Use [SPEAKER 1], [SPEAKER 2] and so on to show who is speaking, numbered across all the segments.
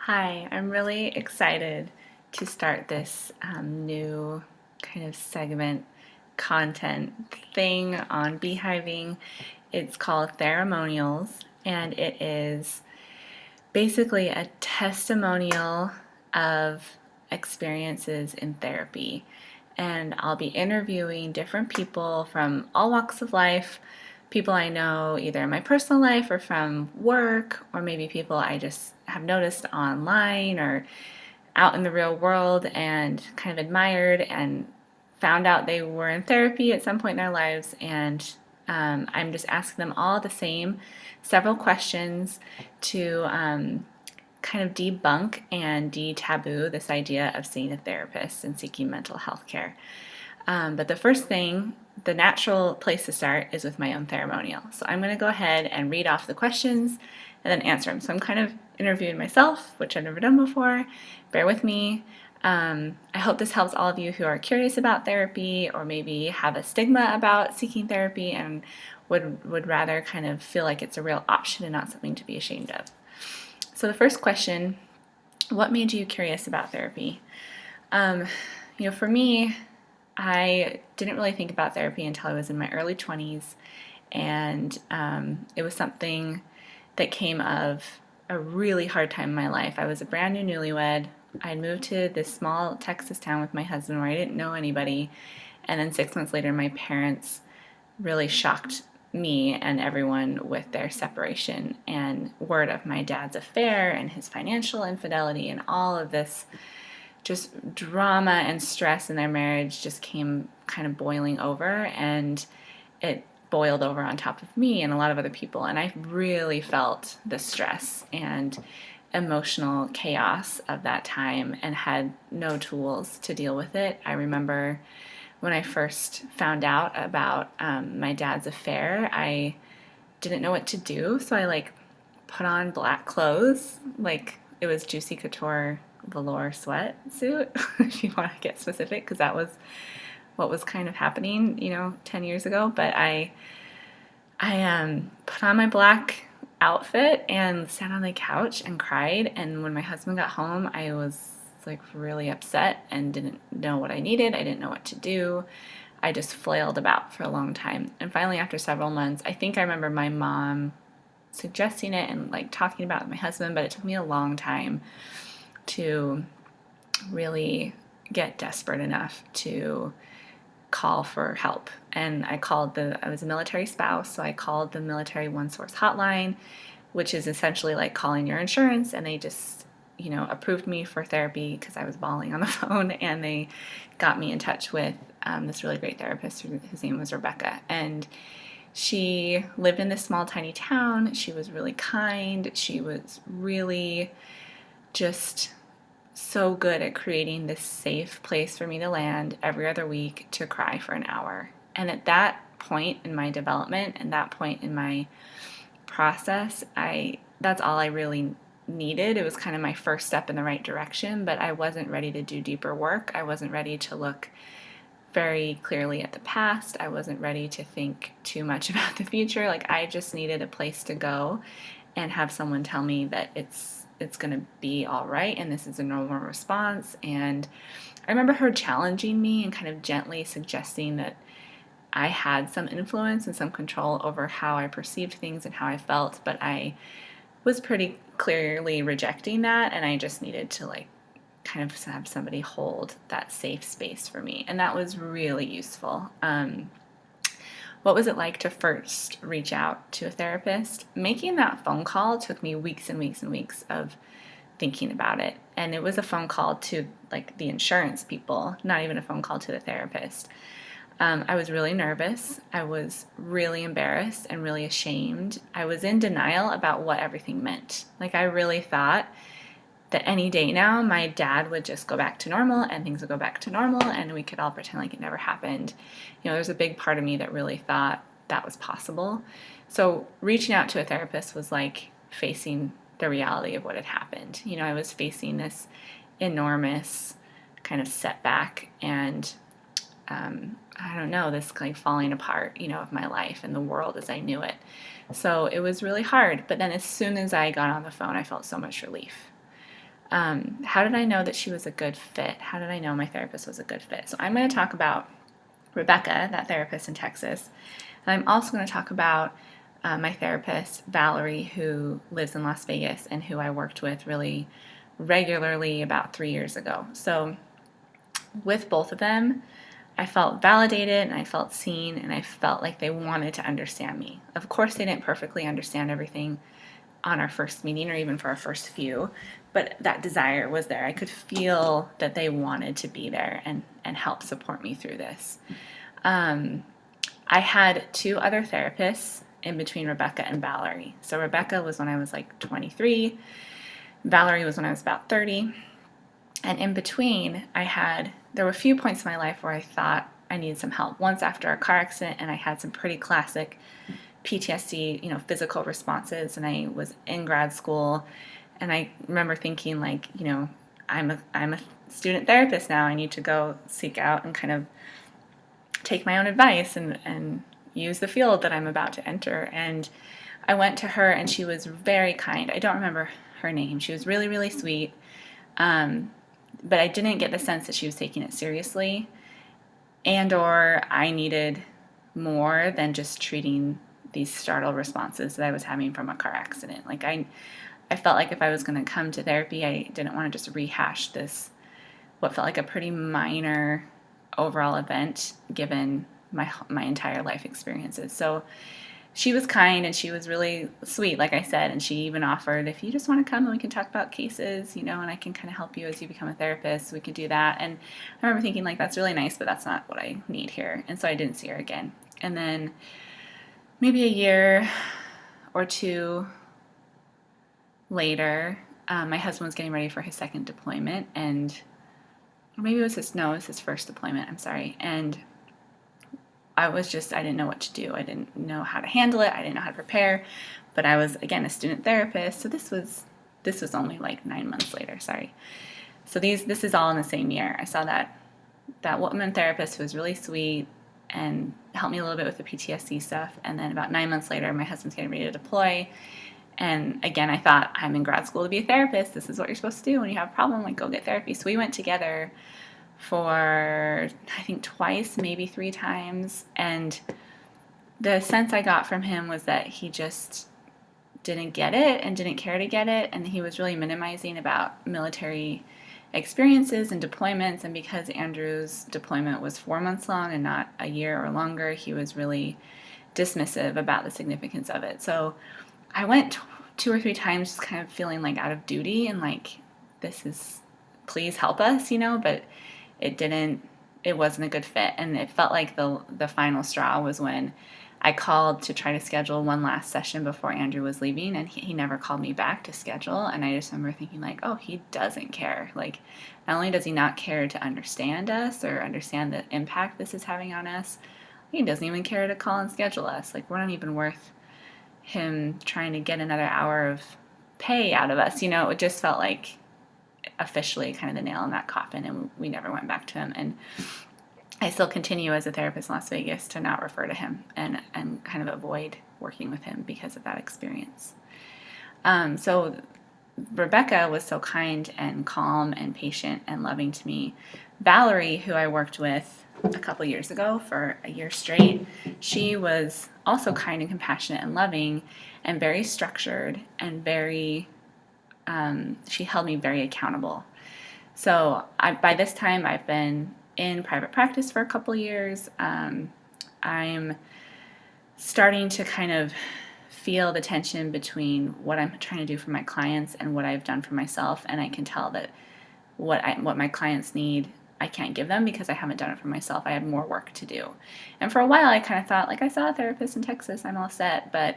[SPEAKER 1] Hi, I'm really excited to start this new kind of segment content thing on beehiving. It's called Theramonials, and it is basically a testimonial of experiences in therapy. And I'll be interviewing different people from all walks of life, people I know either in my personal life or from work, or maybe people I just have noticed online or out in the real world and kind of admired and found out they were in therapy at some point in their lives. And I'm just asking them all the same several questions to kind of debunk and de-taboo this idea of seeing a therapist and seeking mental health care. But the first thing, the natural place to start is with my own Theramonial. So I'm going to go ahead and read off the questions and then answer them. So I'm kind of interviewing myself, which I've never done before. Bear with me. I hope this helps all of you who are curious about therapy or maybe have a stigma about seeking therapy and would rather kind of feel like it's a real option and not something to be ashamed of. So the first question, what made you curious about therapy? For me, I didn't really think about therapy until I was in my early 20s, and it was something that came of a really hard time in my life. I was a brand new newlywed. I'd moved to this small Texas town with my husband where I didn't know anybody, and then 6 months later, my parents really shocked me and everyone with their separation and word of my dad's affair and his financial infidelity and all of this just drama and stress in their marriage just came kind of boiling over, and it boiled over on top of me and a lot of other people. And I really felt the stress and emotional chaos of that time and had no tools to deal with it. I remember when I first found out about my dad's affair, I didn't know what to do. So I put on black clothes, like it was Juicy Couture velour sweatsuit, if you want to get specific, because that was what was kind of happening, 10 years ago. But I put on my black outfit and sat on the couch and cried. And when my husband got home, I was really upset and didn't know what I needed. I didn't know what to do. I just flailed about for a long time. And finally, after several months, I think I remember my mom suggesting it and talking about it with my husband, but it took me a long time to really get desperate enough to call for help. And I was a military spouse, so I called the military one source hotline, which is essentially like calling your insurance, and they just approved me for therapy because I was bawling on the phone, and they got me in touch with this really great therapist whose name was Rebecca. And she lived in this small, tiny town. She was really kind. She was really just so good at creating this safe place for me to land every other week to cry for an hour. And at that point in my development and that point in my process, that's all I really needed. It was kind of my first step in the right direction, but I wasn't ready to do deeper work. I wasn't ready to look very clearly at the past. I wasn't ready to think too much about the future. I just needed a place to go and have someone tell me that it's going to be all right and this is a normal response. And I remember her challenging me and kind of gently suggesting that I had some influence and some control over how I perceived things and how I felt, but I was pretty clearly rejecting that, and I just needed to kind of have somebody hold that safe space for me, and that was really useful. What was it like to first reach out to a therapist? Making that phone call took me weeks and weeks and weeks of thinking about it, and it was a phone call to the insurance people, not even a phone call to the therapist. I was really nervous. I was really embarrassed and really ashamed. I was in denial about what everything meant. I really thought that any day now my dad would just go back to normal and things would go back to normal and we could all pretend like it never happened. There's a big part of me that really thought that was possible. So reaching out to a therapist was like facing the reality of what had happened. I was facing this enormous kind of setback and I don't know, this falling apart, of my life and the world as I knew it. So it was really hard. But then as soon as I got on the phone, I felt so much relief. How did I know that she was a good fit? How did I know my therapist was a good fit? So I'm going to talk about Rebecca, that therapist in Texas. And I'm also going to talk about my therapist, Valerie, who lives in Las Vegas and who I worked with really regularly about 3 years ago. So with both of them, I felt validated and I felt seen and I felt like they wanted to understand me. Of course, they didn't perfectly understand everything on our first meeting or even for our first few, but that desire was there. I could feel that they wanted to be there and help support me through this. I had 2 other therapists in between Rebecca and Valerie. So Rebecca was when I was like 23, Valerie was when I was about 30. And in between, there were a few points in my life where I thought I needed some help. Once after a car accident, and I had some pretty classic PTSD, physical responses, and I was in grad school, and I remember thinking like, I'm a student therapist now. I need to go seek out and kind of take my own advice and use the field that I'm about to enter. And I went to her, and she was very kind. I don't remember her name. She was really, really sweet. But I didn't get the sense that she was taking it seriously, and or I needed more than just treating these startled responses that I was having from a car accident. Like I felt like if I was going to come to therapy, I didn't want to just rehash what felt like a pretty minor overall event given my entire life experiences. So she was kind and she was really sweet, like I said, and she even offered, if you just want to come and we can talk about cases, and I can kind of help you as you become a therapist, we could do that. And I remember thinking, like, that's really nice, but that's not what I need here. And so I didn't see her again. And then maybe a year or 2 later, my husband was getting ready for his second deployment, or maybe it was his first deployment, I'm sorry. And I didn't know what to do. I didn't know how to handle it. I didn't know how to prepare, but I was, again, a student therapist. So this was only like 9 months later, sorry. So this is all in the same year. I saw that woman therapist who was really sweet and helped me a little bit with the PTSD stuff. And then about 9 months later, my husband's getting ready to deploy. And again, I thought, I'm in grad school to be a therapist. This is what you're supposed to do when you have a problem, like go get therapy. So we went together for, I think, twice, maybe 3 times. And the sense I got from him was that he just didn't get it and didn't care to get it. And he was really minimizing about military experiences and deployments. And because Andrew's deployment was 4 months long and not a year or longer, he was really dismissive about the significance of it. So I went 2 or 3 times just kind of feeling like out of duty and like, please help us, but it wasn't a good fit. And it felt like the final straw was when I called to try to schedule one last session before Andrew was leaving, and he never called me back to schedule. And I just remember thinking like, oh, he doesn't care. Like, not only does he not care to understand us or understand the impact this is having on us, he doesn't even care to call and schedule us. Like, we're not even worth him trying to get another hour of pay out of us. It just felt like officially kind of the nail in that coffin, and we never went back to him. And I still continue as a therapist in Las Vegas to not refer to him and kind of avoid working with him because of that experience. So Rebecca was so kind and calm and patient and loving to me. Valerie, who I worked with a couple years ago for a year straight, she was also kind and compassionate and loving and very structured and she held me very accountable. So by this time, I've been in private practice for a couple years. I'm starting to kind of feel the tension between what I'm trying to do for my clients and what I've done for myself, and I can tell that what my clients need, I can't give them because I haven't done it for myself. I have more work to do. And for a while, I kind of thought, like, I saw a therapist in Texas, I'm all set, but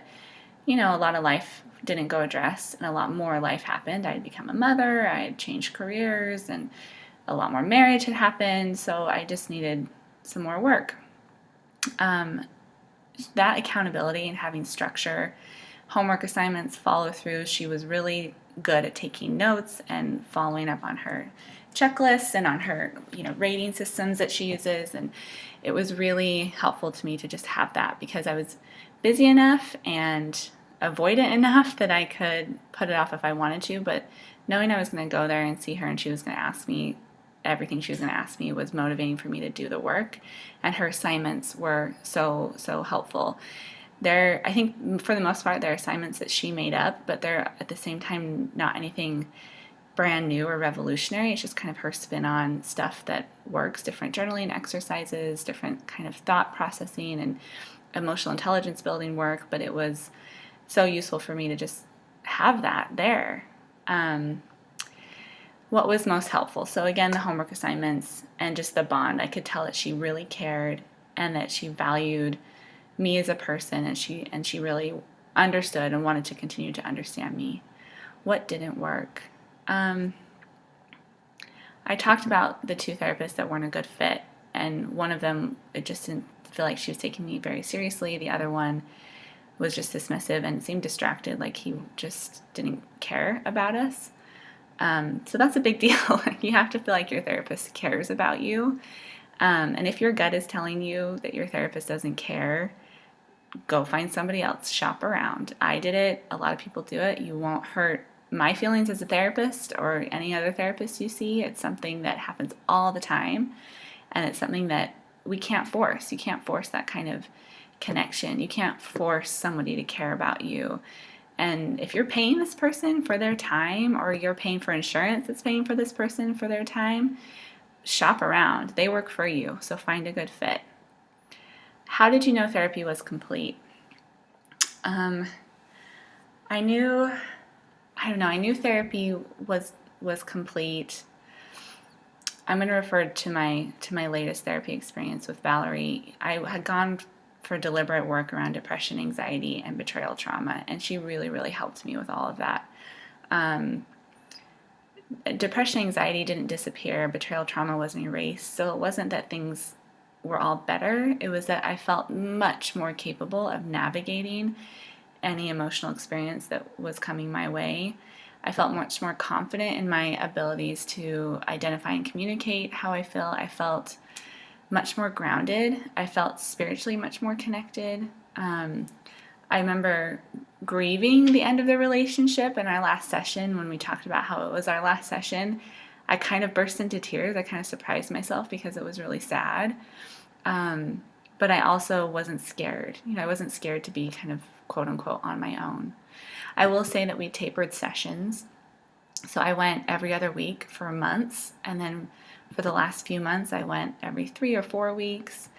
[SPEAKER 1] a lot of life didn't go addressed, and a lot more life happened. I had become a mother, I had changed careers, and a lot more marriage had happened, so I just needed some more work. That accountability and having structure, homework assignments, follow through, she was really good at taking notes and following up on her checklists and on her rating systems that she uses, and it was really helpful to me to just have that because I was busy enough and avoidant enough that I could put it off if I wanted to, but knowing I was going to go there and see her and she was going to ask me everything she was going to ask me was motivating for me to do the work. And her assignments were so helpful. I think for the most part, they're assignments that she made up, but they're at the same time not anything brand new or revolutionary. It's just kind of her spin on stuff that works, different journaling exercises, different kind of thought processing and emotional intelligence building work, but it was so useful for me to just have that there. What was most helpful? So again, the homework assignments and just the bond. I could tell that she really cared and that she valued me as a person, and she really understood and wanted to continue to understand me. What didn't work? I talked about the two therapists that weren't a good fit, and one of them, it just didn't feel like she was taking me very seriously. The other one was just dismissive and seemed distracted, like he just didn't care about us. So that's a big deal. You have to feel like your therapist cares about you. And if your gut is telling you that your therapist doesn't care, go find somebody else, shop around. I did it. A lot of people do it. You won't hurt my feelings as a therapist or any other therapist you see. It's something that happens all the time, and it's something that we can't force. You can't force that kind of connection. You can't force somebody to care about you. And if you're paying this person for their time, or you're paying for insurance that's paying for this person for their time, shop around. They work for you, so find a good fit. How did you know therapy was complete? I knew therapy was complete. I'm going to refer to my latest therapy experience with Valerie. I had gone for deliberate work around depression, anxiety, and betrayal trauma, and she really helped me with all of that. Depression, anxiety didn't disappear. Betrayal trauma wasn't erased. So it wasn't that things were all better. It was that I felt much more capable of navigating any emotional experience that was coming my way. I felt much more confident in my abilities to identify and communicate how I feel. I felt much more grounded. I felt spiritually much more connected. I remember grieving the end of the relationship in our last session. When we talked about how it was our last session, I kind of burst into tears. I kind of surprised myself because it was really sad. But I also wasn't scared. I wasn't scared to be kind of quote unquote on my own. I will say that we tapered sessions. So I went every other week for months, and then for the last few months I went every 3 or 4 weeks,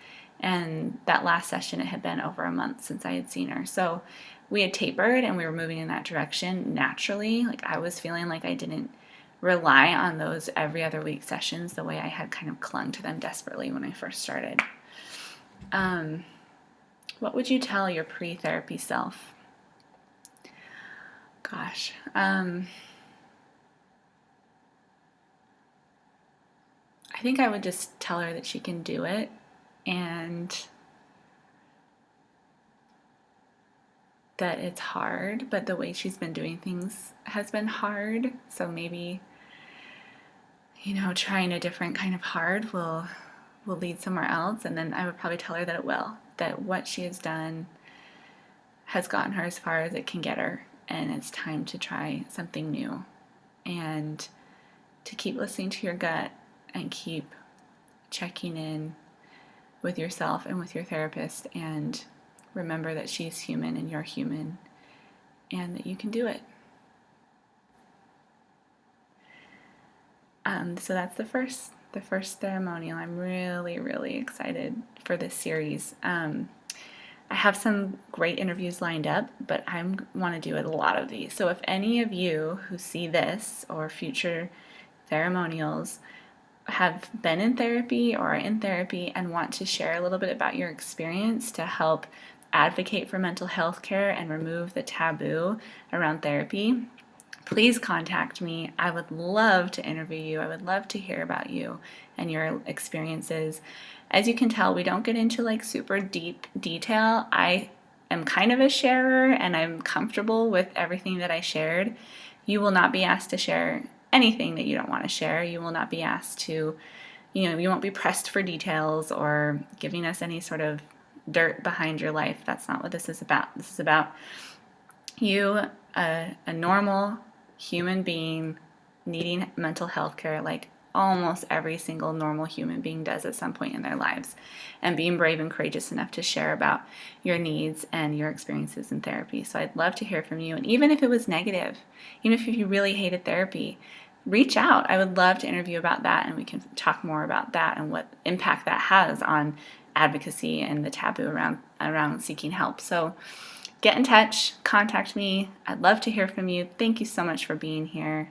[SPEAKER 1] and that last session it had been over a month since I had seen her. So we had tapered and we were moving in that direction naturally. Like I was feeling like I didn't rely on those every other week sessions the way I had kind of clung to them desperately when I first started. What would you tell your pre-therapy self? Gosh. I think I would just tell her that she can do it, and that it's hard, but the way she's been doing things has been hard. So maybe, trying a different kind of hard will lead somewhere else. And then I would probably tell her that it will, that what she has done has gotten her as far as it can get her, and it's time to try something new, and to keep listening to your gut and keep checking in with yourself and with your therapist, and remember that she's human and you're human, and that you can do it. So that's the first Theramonial. I'm really excited for this series. I have some great interviews lined up, but I want to do a lot of these. So if any of you who see this or future Theramonials have been in therapy or are in therapy and want to share a little bit about your experience to help advocate for mental health care and remove the taboo around therapy, please contact me. I would love to interview you. I would love to hear about you and your experiences. As you can tell, we don't get into like super deep detail. I am kind of a sharer, and I'm comfortable with everything that I shared. You will not be asked to share anything that you don't want to share. You will not be asked to, you won't be pressed for details or giving us any sort of dirt behind your life. That's not what this is about. This is about You, a normal human being needing mental health care like almost every single normal human being does at some point in their lives, and being brave and courageous enough to share about your needs and your experiences in therapy. So I'd love to hear from you. And even if it was negative, even if you really hated therapy, reach out. I would love to interview about that, and we can talk more about that and what impact that has on advocacy and the taboo around seeking help. So get in touch, contact me. I'd love to hear from you. Thank you so much for being here.